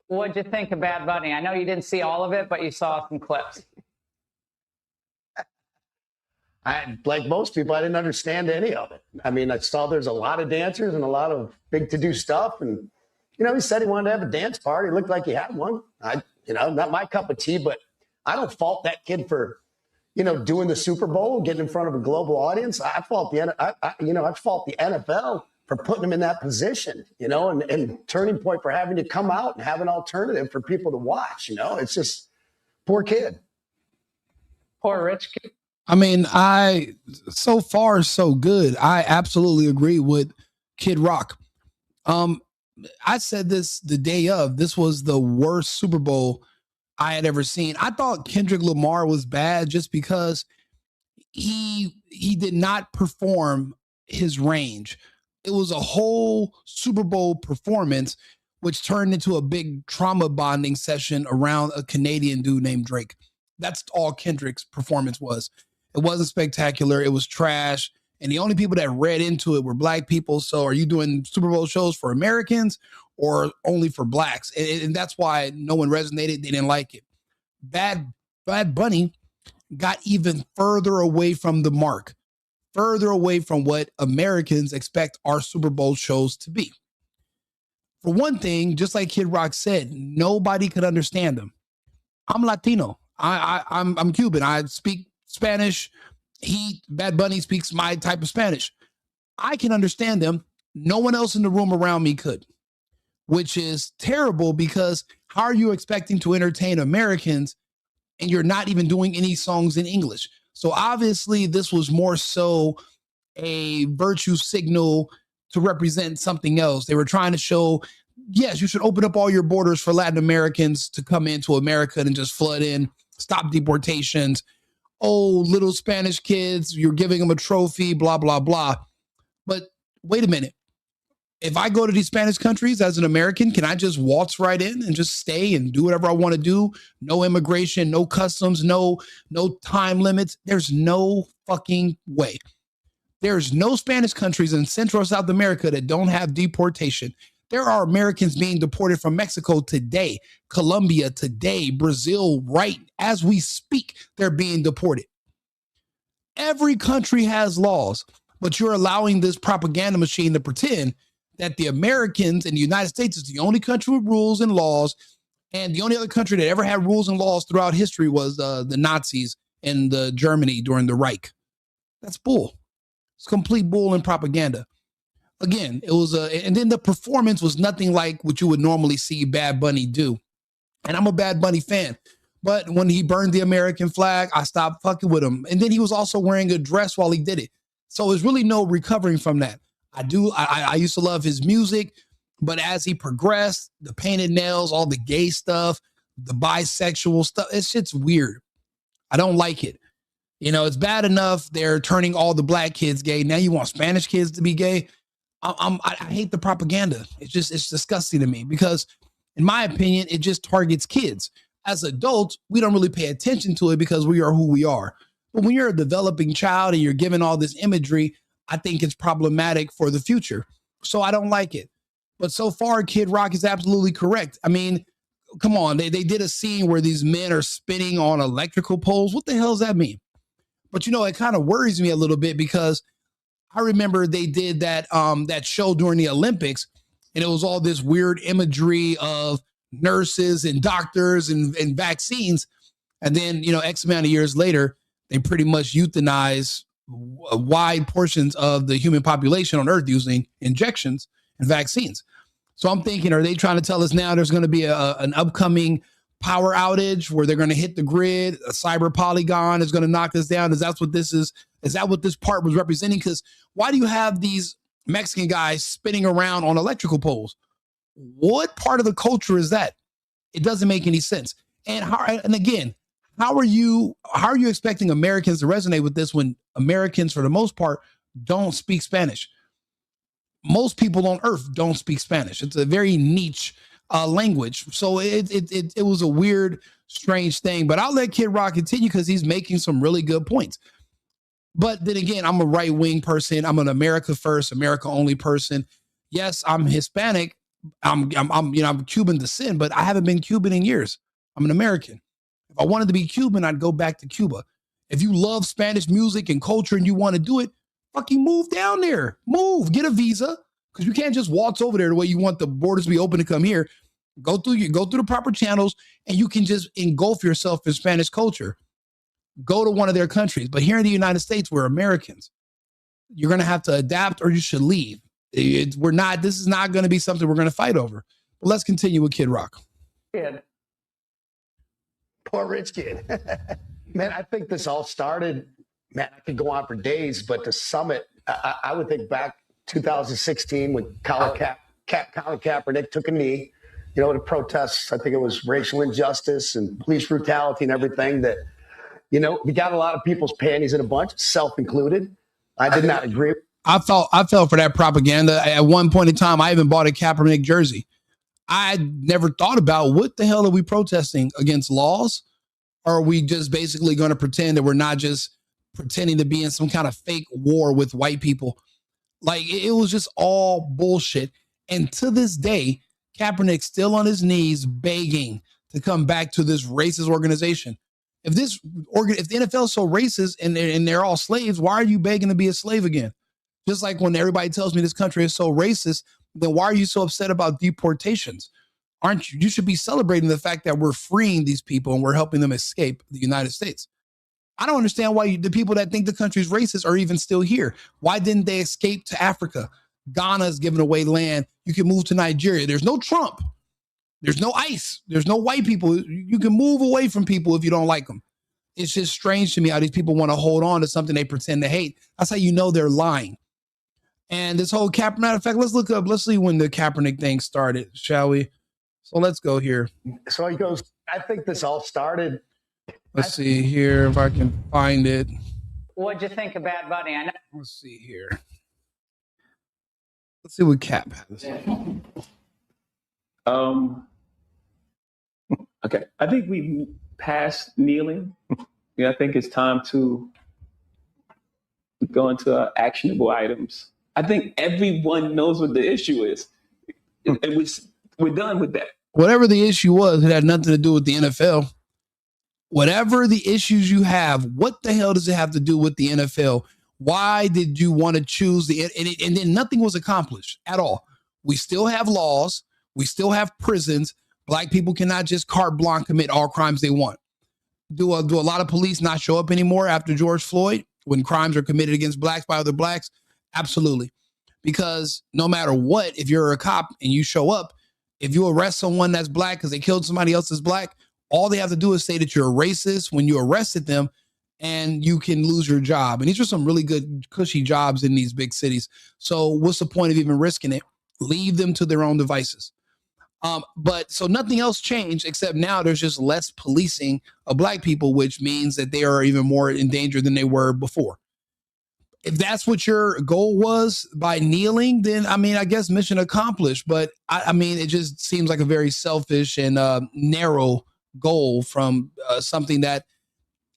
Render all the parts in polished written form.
What'd you think of Bad Bunny? I know you didn't see all of it, but you saw some clips. Like most people, I didn't understand any of it. I mean, I saw there's a lot of dancers and a lot of big to-do stuff. And, he said he wanted to have a dance party. It looked like he had one. Not my cup of tea, but I don't fault that kid for, doing the Super Bowl, getting in front of a global audience. I fault the NFL for putting him in that position, and turning point for having to come out and have an alternative for people to watch. It's just poor kid. Poor rich kid. I mean, so far so good. I absolutely agree with Kid Rock. I said this the day of. This was the worst Super Bowl I had ever seen. I thought Kendrick Lamar was bad just because he did not perform his range. It was a whole Super Bowl performance, which turned into a big trauma bonding session around a Canadian dude named Drake. That's all Kendrick's performance was. It wasn't spectacular. It was trash. And the only people that read into it were black people. So are you doing Super Bowl shows for Americans or only for blacks? And that's why no one resonated. They didn't like it. Bad Bunny got even further away from the mark, further away from what Americans expect our Super Bowl shows to be. For one thing, just like Kid Rock said, nobody could understand him. I'm Latino. I'm Cuban. I speak Spanish. Bad Bunny speaks my type of Spanish. I can understand them. No one else in the room around me could, which is terrible because how are you expecting to entertain Americans and you're not even doing any songs in English? So obviously this was more so a virtue signal to represent something else. They were trying to show, yes, you should open up all your borders for Latin Americans to come into America and just flood in, stop deportations. Oh, little Spanish kids, you're giving them a trophy, blah, blah, blah. But wait a minute. If I go to these Spanish countries as an American, can I just waltz right in and just stay and do whatever I want to do? No immigration, no customs, no time limits. There's no fucking way. There's no Spanish countries in Central or South America that don't have deportation. There are Americans being deported from Mexico today, Colombia today, Brazil right as we speak, they're being deported. Every country has laws, but you're allowing this propaganda machine to pretend that the Americans and the United States is the only country with rules and laws, and the only other country that ever had rules and laws throughout history was the Nazis and Germany during the Reich. That's bull. It's complete bull and propaganda. Again, it was and then the performance was nothing like what you would normally see Bad Bunny do. And I'm a Bad Bunny fan, but when he burned the American flag, I stopped fucking with him. And then he was also wearing a dress while he did it. So there's really no recovering from that. I used to love his music, but as he progressed, the painted nails, all the gay stuff, the bisexual stuff, it's shit's weird. I don't like it. It's bad enough they're turning all the black kids gay. Now you want Spanish kids to be gay. I hate the propaganda. It's disgusting to me because in my opinion, it just targets kids. As adults, we don't really pay attention to it because we are who we are. But when you're a developing child and you're given all this imagery, I think it's problematic for the future. So I don't like it. But so far, Kid Rock is absolutely correct. I mean, come on. They did a scene where these men are spinning on electrical poles. What the hell does that mean? But, it kind of worries me a little bit because I remember they did that show during the Olympics, and it was all this weird imagery of nurses and doctors and vaccines. And then, X amount of years later, they pretty much euthanize wide portions of the human population on Earth using injections and vaccines. So I'm thinking, are they trying to tell us now there's going to be an upcoming power outage where they're going to hit the grid? A cyber polygon is going to knock us down. Is that what this is? Is that what this part was representing? Because why do you have these Mexican guys spinning around on electrical poles? What part of the culture is that? It doesn't make any sense. And again, how are you expecting Americans to resonate with this when Americans, for the most part, don't speak Spanish? Most people on Earth don't speak Spanish. It's a very niche language. So it was a weird, strange thing. But I'll let Kid Rock continue because he's making some really good points. But then again, I'm a right-wing person. I'm an America first, America only person. Yes, I'm Hispanic. I'm Cuban descent, but I haven't been Cuban in years. I'm an American. If I wanted to be Cuban, I'd go back to Cuba. If you love Spanish music and culture and you want to do it, fucking move down there. Move, get a visa, because you can't just waltz over there the way you want the borders to be open to come here. Go through the proper channels, and you can just engulf yourself in Spanish culture. Go to one of their countries. But here in the United States, we're Americans. You're going to have to adapt, or you should leave. We're not. This is not going to be something we're going to fight over. But let's continue with Kid Rock. Kid. Poor rich kid. Man, I think this all started, man, I could go on for days, but the summit, I would think back 2016 when Colin Kaepernick took a knee, you know, to protest, I think it was racial injustice and police brutality and everything that, you know, we got a lot of people's panties in a bunch, self-included. I did not agree. I fell for that propaganda. At one point in time, I even bought a Kaepernick jersey. I never thought about what the hell are we protesting against laws? Or are we just basically going to pretend that we're not just pretending to be in some kind of fake war with white people? Like, it was just all bullshit. And to this day, Kaepernick's still on his knees begging to come back to this racist organization. If the NFL is so racist and they're all slaves, why are you begging to be a slave again? Just like when everybody tells me this country is so racist, then why are you so upset about deportations? Aren't you? You should be celebrating the fact that we're freeing these people and we're helping them escape the United States. I don't understand why the people that think the country's racist are even still here. Why didn't they escape to Africa? Ghana's giving away land. You can move to Nigeria. There's no Trump. There's no ICE. There's no white people. You can move away from people if you don't like them. It's just strange to me how these people want to hold on to something they pretend to hate. That's how you know they're lying. And this whole Kaepernick, matter of fact, let's see when the Kaepernick thing started, shall we? So let's go here. So he goes, I think this all started. Let's see here if I can find it. What'd you think of Bad Bunny? I know. Let's see here. Let's see what Cap has. Okay. I think we passed kneeling. Yeah, I think it's time to go into actionable items. I think everyone knows what the issue is. And we're done with that. Whatever the issue was, it had nothing to do with the NFL. Whatever the issues you have, what the hell does it have to do with the NFL? Why did you want to choose and then nothing was accomplished at all. We still have laws. We still have prisons. Black people cannot just carte blanche commit all crimes they want. Do a lot of police not show up anymore after George Floyd when crimes are committed against blacks by other blacks? Absolutely. Because no matter what, if you're a cop and you show up, if you arrest someone that's black because they killed somebody else that's black, all they have to do is say that you're a racist when you arrested them, and you can lose your job. And these are some really good, cushy jobs in these big cities. So what's the point of even risking it? Leave them to their own devices. But so nothing else changed except now there's just less policing of black people, which means that they are even more in danger than they were before. If that's what your goal was by kneeling, then, I mean, I guess mission accomplished. But I mean, it just seems like a very selfish and narrow goal from something that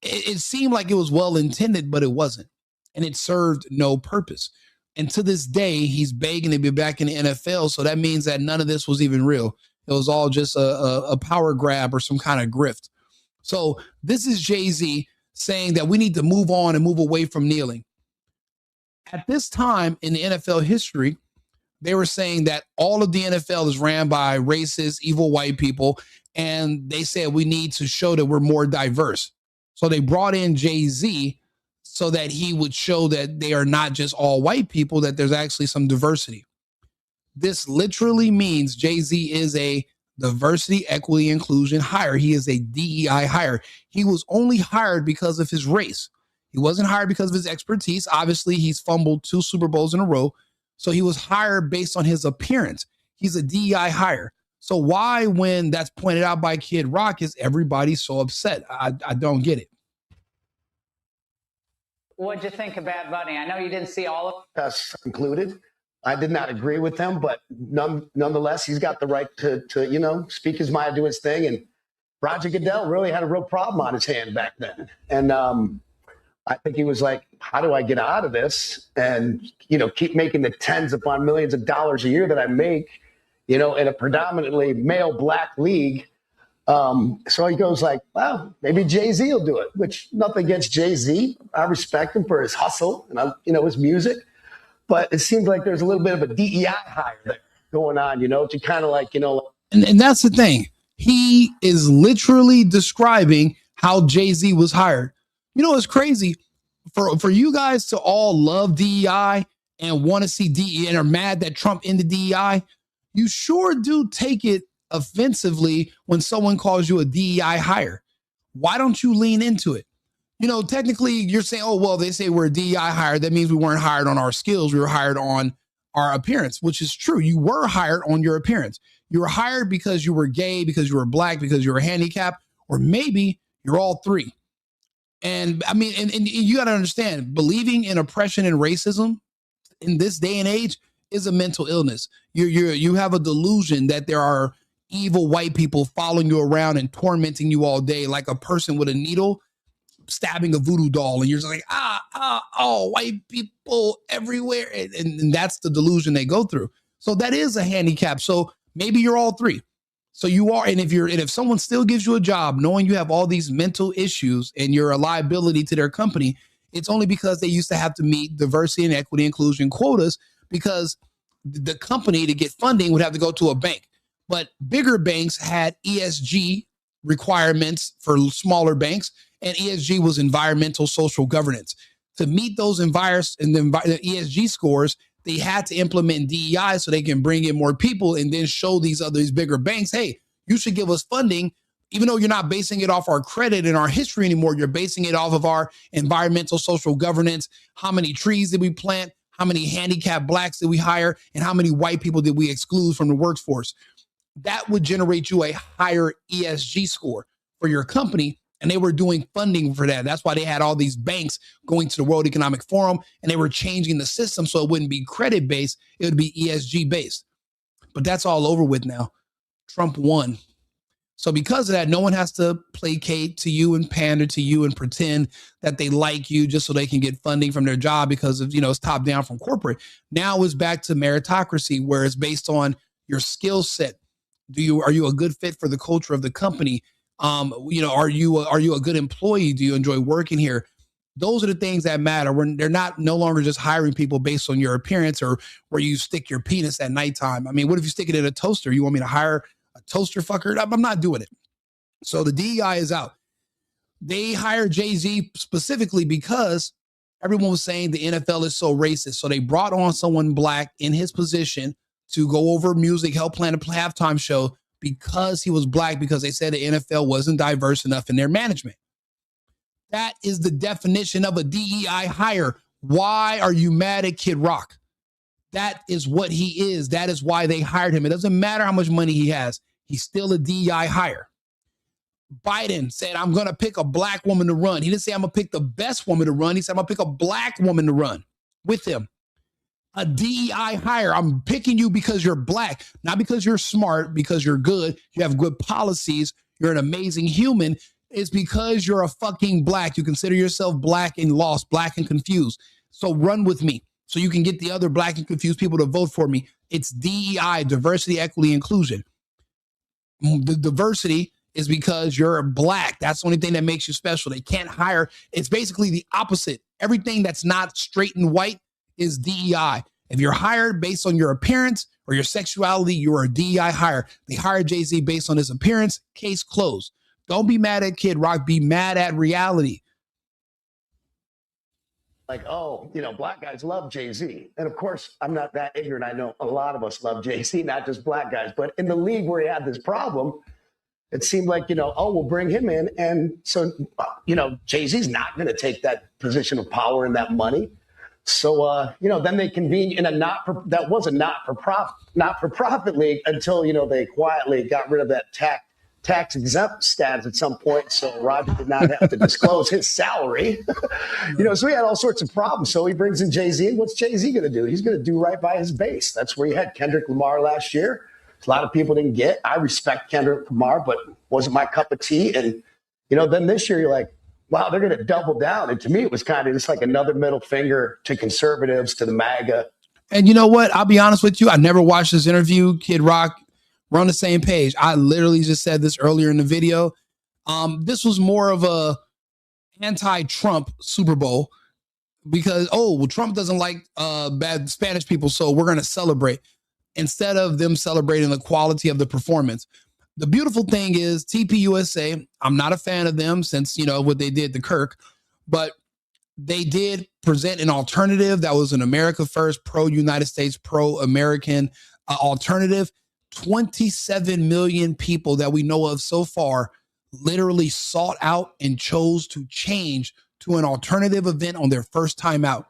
it seemed like it was well intended, but it wasn't. And it served no purpose. And to this day, he's begging to be back in the NFL. So that means that none of this was even real. It was all just a power grab or some kind of grift. So this is Jay-Z saying that we need to move on and move away from kneeling. At this time in the NFL history, they were saying that all of the NFL is ran by racist, evil white people. And they said we need to show that we're more diverse. So they brought in Jay-Z so that he would show that they are not just all white people, that there's actually some diversity. This literally means Jay-Z is a diversity, equity, inclusion hire. He is a DEI hire. He was only hired because of his race. He wasn't hired because of his expertise. Obviously, he's fumbled 2 Super Bowls in a row. So he was hired based on his appearance. He's a DEI hire. So why, when that's pointed out by Kid Rock, is everybody so upset? I don't get it. What'd you think of Bad Bunny? I know you didn't see all of it. Us included. I did not agree with him, but nonetheless, he's got the right to speak his mind, do his thing. And Roger Goodell really had a real problem on his hand back then. And I think he was like, how do I get out of this and, keep making the tens upon millions of dollars a year that I make, in a predominantly male black league. So he goes like, well, maybe Jay-Z will do it, which nothing against Jay-Z. I respect him for his hustle and, his music. But it seems like there's a little bit of a DEI hire there going on, to kind of like, And that's the thing. He is literally describing how Jay-Z was hired. It's crazy for you guys to all love DEI and want to see DEI and are mad that Trump ended DEI. You sure do take it offensively when someone calls you a DEI hire. Why don't you lean into it? Technically you're saying, oh, well, they say we're a DEI hire. That means we weren't hired on our skills. We were hired on our appearance, which is true. You were hired on your appearance. You were hired because you were gay, because you were black, because you were handicapped, or maybe you're all three. And I mean, and you got to understand, believing in oppression and racism in this day and age is a mental illness. You have a delusion that there are evil white people following you around and tormenting you all day, like a person with a needle stabbing a voodoo doll, and you're just like, white people everywhere, and that's the delusion they go through. So that is a handicap. So maybe you're all three. So you are, and if someone still gives you a job, knowing you have all these mental issues and you're a liability to their company, it's only because they used to have to meet diversity and equity inclusion quotas, because the company, to get funding, would have to go to a bank. But bigger banks had ESG requirements for smaller banks, and ESG was environmental social governance. To meet those the ESG scores, they had to implement DEI so they can bring in more people and then show these bigger banks, hey, you should give us funding, even though you're not basing it off our credit and our history anymore. You're basing it off of our environmental social governance. How many trees did we plant? How many handicapped blacks did we hire? And how many white people did we exclude from the workforce? That would generate you a higher ESG score for your company. And they were doing funding for that. That's why they had all these banks going to the World Economic Forum, and they were changing the system so it wouldn't be credit-based. It would be ESG-based. But that's all over with now. Trump won. So because of that, no one has to placate to you and pander to you and pretend that they like you just so they can get funding from their job because of, it's top down from corporate. Now it's back to meritocracy, where it's based on your skill set. Are you a good fit for the culture of the company? Are you a good employee? Do you enjoy working here? Those are the things that matter. When they're no longer just hiring people based on your appearance or where you stick your penis at nighttime. I mean, what if you stick it in a toaster? You want me to hire a toaster fucker? I'm not doing it. So the DEI is out. They hired Jay-Z specifically because everyone was saying the NFL is so racist. So they brought on someone black in his position to go over music, help plan a halftime show, because he was black, because they said the NFL wasn't diverse enough in their management. That is the definition of a DEI hire. Why are you mad at Kid Rock? That is what he is. That is why they hired him. It doesn't matter how much money he has. He's still a DEI hire. Biden said, I'm going to pick a black woman to run. He didn't say I'm going to pick the best woman to run. He said, I'm going to pick a black woman to run with him. A DEI hire. I'm picking you because you're black, not because you're smart, because you're good, you have good policies, you're an amazing human. It's because you're a fucking black. You consider yourself black and lost, black and confused. So run with me so you can get the other black and confused people to vote for me. It's DEI, diversity, equity, inclusion. The diversity is because you're black. That's the only thing that makes you special. They can't hire. It's basically the opposite. Everything that's not straight and white is DEI. If you're hired based on your appearance or your sexuality, you're a DEI hire. They hired Jay-Z based on his appearance. Case closed. Don't be mad at Kid Rock. Be mad at reality. Like, black guys love Jay-Z. And of course, I'm not that ignorant. I know a lot of us love Jay-Z, not just black guys. But in the league where he had this problem, it seemed like, we'll bring him in. And so, Jay-Z's not going to take that position of power and that money. So, then they convened in a not for profit league until, they quietly got rid of that tax exempt status at some point. So Roger did not have to disclose his salary, so he had all sorts of problems. So he brings in Jay-Z. And what's Jay-Z going to do? He's going to do right by his base. That's where he had Kendrick Lamar last year. A lot of people didn't get. I respect Kendrick Lamar, but wasn't my cup of tea. And, then this year you're like, wow, they're going to double down. And to me, it was kind of just like another middle finger to conservatives, to the MAGA. And you know what? I'll be honest with you. I never watched this interview. Kid Rock, we're on the same page. I literally just said this earlier in the video. This was more of a anti-Trump Super Bowl because, Trump doesn't like bad Spanish people, so we're going to celebrate instead of them celebrating the quality of the performance. The beautiful thing is TPUSA, I'm not a fan of them since, what they did to Kirk, but they did present an alternative that was an America First, pro-United States, pro-American alternative. 27 million people that we know of so far literally sought out and chose to change to an alternative event on their first time out.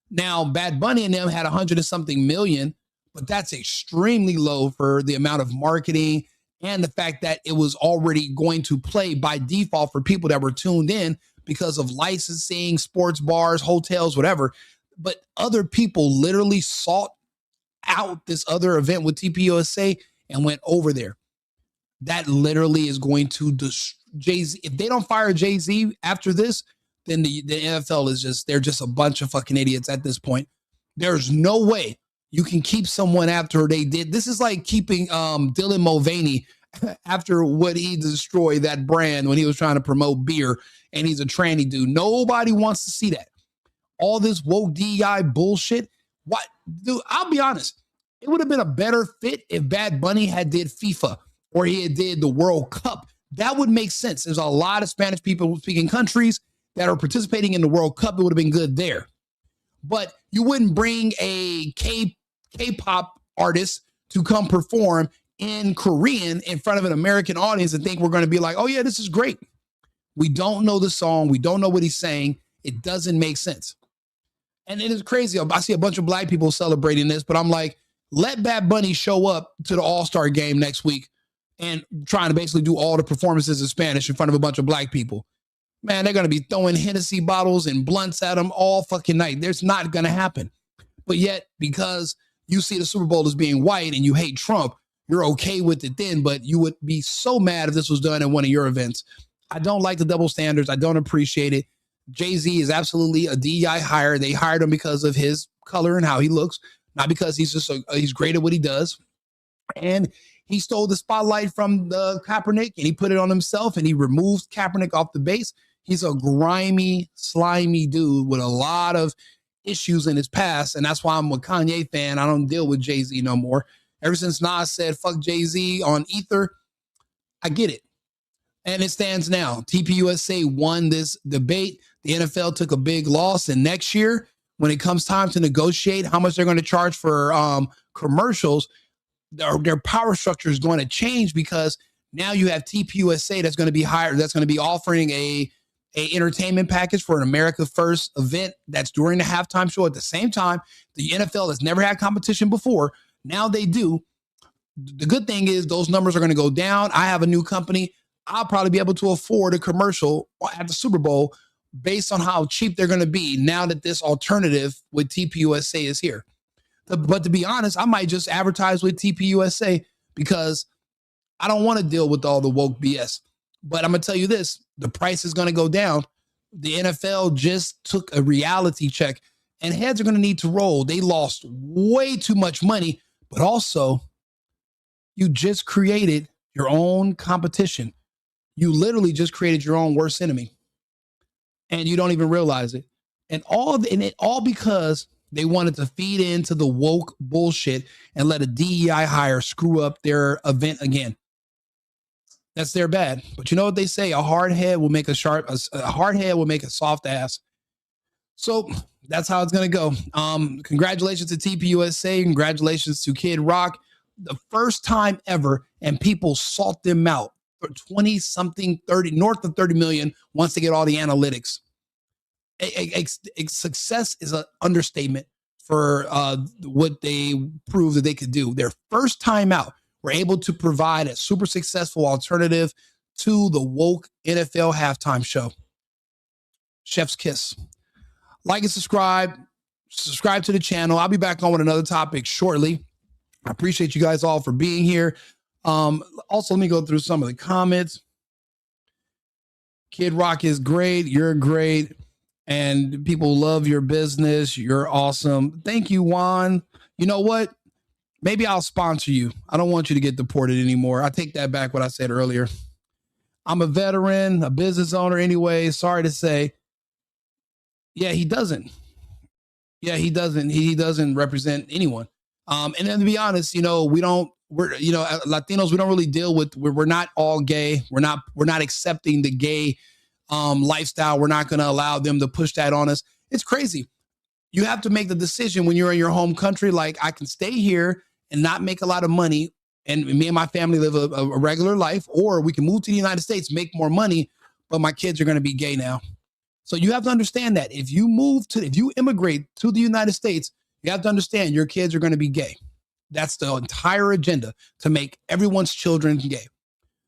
Now, Bad Bunny and them had 100 and something million, but that's extremely low for the amount of marketing and the fact that it was already going to play by default for people that were tuned in because of licensing, sports bars, hotels, whatever. But other people literally sought out this other event with TPUSA and went over there. That literally is going to Jay-Z. If they don't fire Jay-Z after this, then the NFL is they're just a bunch of fucking idiots at this point. There's no way you can keep someone after they did. This is like keeping Dylan Mulvaney after what he destroyed that brand when he was trying to promote beer and he's a tranny dude. Nobody wants to see that. All this woke DEI bullshit. What, dude, I'll be honest. It would have been a better fit if Bad Bunny had did FIFA or he had did the World Cup. That would make sense. There's a lot of Spanish people speaking countries that are participating in the World Cup. It would have been good there. But you wouldn't bring a K-pop artist to come perform in Korean in front of an American audience and think we're going to be like, oh yeah, this is great. We don't know the song. We don't know what he's saying. It doesn't make sense. And it is crazy. I see a bunch of black people celebrating this, but I'm like, let Bad Bunny show up to the All-Star game next week and trying to basically do all the performances in Spanish in front of a bunch of black people. Man, they're going to be throwing Hennessy bottles and blunts at them all fucking night. There's not going to happen. But yet, because you see the Super Bowl as being white and you hate Trump, you're okay with it then, but you would be so mad if this was done at one of your events. I don't like the double standards. I don't appreciate it. Jay-Z is absolutely a DEI hire. They hired him because of his color and how he looks, not because he's he's great at what he does. And he stole the spotlight from the Kaepernick and he put it on himself and he removed Kaepernick off the base. He's a grimy, slimy dude with a lot of issues in his past. And that's why I'm a Kanye fan. I don't deal with Jay-Z no more. Ever since Nas said, fuck Jay-Z on Ether, I get it. And it stands now. TPUSA won this debate. The NFL took a big loss. And next year, when it comes time to negotiate how much they're going to charge for commercials, their power structure is going to change because now you have TPUSA that's going to be hired, that's going to be offering a entertainment package for an America First event that's during the halftime show. At the same time, the NFL has never had competition before. Now they do. The good thing is those numbers are going to go down. I have a new company. I'll probably be able to afford a commercial at the Super Bowl based on how cheap they're going to be now that this alternative with TPUSA is here. But to be honest, I might just advertise with TPUSA because I don't want to deal with all the woke BS. But I'm going to tell you this, the price is going to go down. The NFL just took a reality check and heads are going to need to roll. They lost way too much money, but also you just created your own competition. You literally just created your own worst enemy and you don't even realize it. And it all because they wanted to feed into the woke bullshit and let a DEI hire screw up their event again. That's their bad. But you know what they say? A hard head will make a soft ass. So that's how it's going to go. Congratulations to TPUSA. Congratulations to Kid Rock. The first time ever, and people sought them out for 20 something, 30, north of 30 million once they get all the analytics. Success is an understatement for what they proved that they could do. Their first time out, were able to provide a super successful alternative to the woke NFL halftime show. Chef's kiss. Like and subscribe to the channel. I'll be back on with another topic shortly. I appreciate you guys all for being here. Also, let me go through some of the comments. Kid Rock is great. You're great. and people love your business. You're awesome. Thank you, Juan. You know what? Maybe I'll sponsor you. I don't want you to get deported anymore. I take that back what I said earlier. I'm a veteran, a business owner anyway. Sorry to say. Yeah, he doesn't. Yeah, he doesn't. He doesn't represent anyone. And then to be honest, Latinos, we don't really deal with, we're not all gay. We're not accepting the gay lifestyle. We're not going to allow them to push that on us. It's crazy. You have to make the decision when you're in your home country. Like, I can stay here and not make a lot of money, and me and my family live a regular life, or we can move to the United States, make more money, but my kids are going to be gay now. So you have to understand that if you immigrate to the United States, you have to understand your kids are going to be gay. That's the entire agenda, to make everyone's children gay.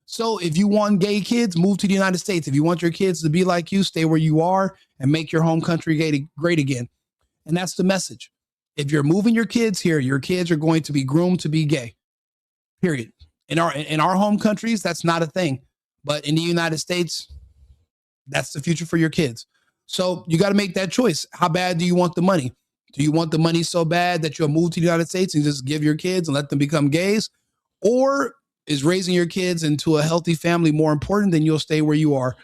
So if you want gay kids, move to the United States. If you want your kids to be like you, stay where you are and make your home country great again. And that's the message. If you're moving your kids here, your kids are going to be groomed to be gay. Period. In our home countries, that's not a thing. But in the United States, that's the future for your kids. So you got to make that choice. How bad do you want the money? Do you want the money so bad that you'll move to the United States and just give your kids and let them become gays? Or is raising your kids into a healthy family more important than you'll stay where you are?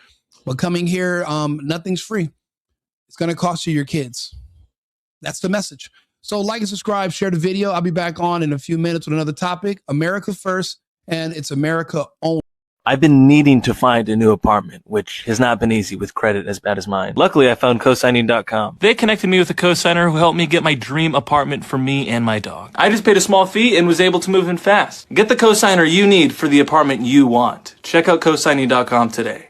But coming here, nothing's free. It's going to cost you your kids. That's the message. So like and subscribe, share the video. I'll be back on in a few minutes with another topic. America first, and it's America only. I've been needing to find a new apartment, which has not been easy with credit as bad as mine. Luckily, I found cosigning.com. They connected me with a cosigner who helped me get my dream apartment for me and my dog. I just paid a small fee and was able to move in fast. Get the cosigner you need for the apartment you want. Check out cosigning.com today.